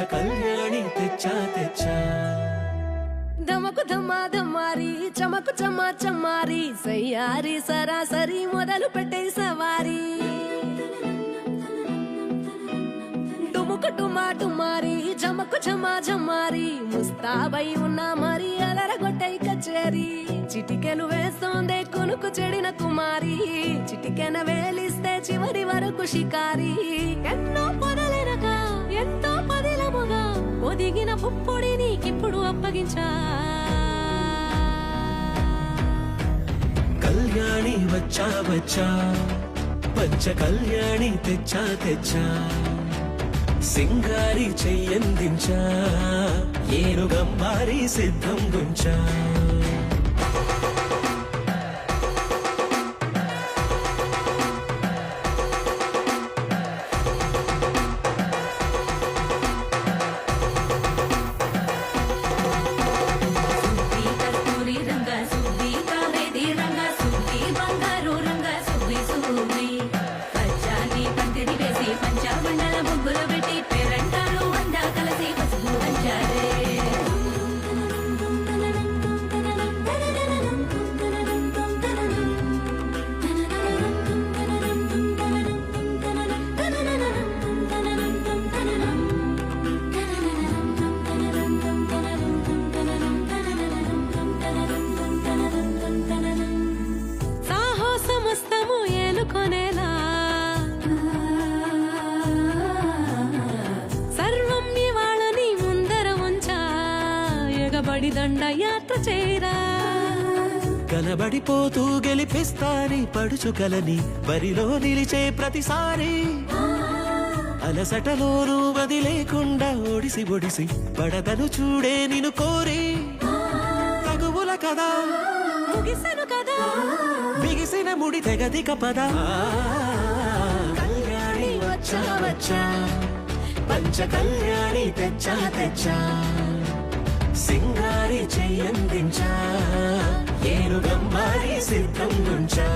కళ్యాణి తెచ్చా తెచ్చా ధమకు ధమ్మా ధమ్మారి చమకు చమ్మా చమ్మారి సయ్యారి సరాసరి మొదలు పెట్టే సవారీ డుముకు డుమా డుమారి జమకు జమా జమ్మారి ముస్తాబై ఉన్నా మరి అలరగొట్టై కచేరి చిటికెలు వేస్తోందే కొనుకు చెడిన కుమారి చిటికెన వేలిస్తే చివరి వరకు షికారి ఎన్నో పొదలెనగా ఎంతో పదిలముగా ఒదిగిన పుప్పొడి నీకిప్పుడు అప్పగించా కళ్యాణి వచ్చా వచ్చా పంచ కళ్యాణి తెచ్చా తెచ్చా సింగారి చెయ్యందించా ఏనుగంబారి సిద్ధం గుంచా బడి దండ యాత్ర చేరా కలబడిపోతూ గెలిపిస్తాని పడుచుకలని బరిలో నిలిచే ప్రతిసారి అలసటలోనూ వదిలేకుండా ఒడిసి ఒడిసి పడతను చూడే నిన్ను కోరి తగువుల కదా ముగిసెను కదా బిగిసిన ముడి తెగదిక పద కళ్యాణి వచ్చా వచ్చా పంచ కళ్యాణి తెచ్చా తెచ్చా సింగారి చెయ్యందించా ఏనుగంబారి సిద్ధం గుంచా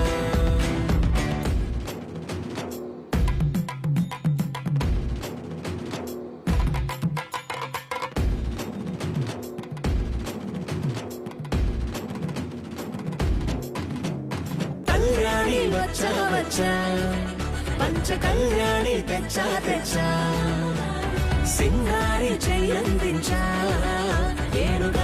కళ్యాణి వచ్చా వచ్చా పంచ కళ్యాణి తెచ్చా తెచ్చా సింగారి చెయ్యందించా ఏనుగా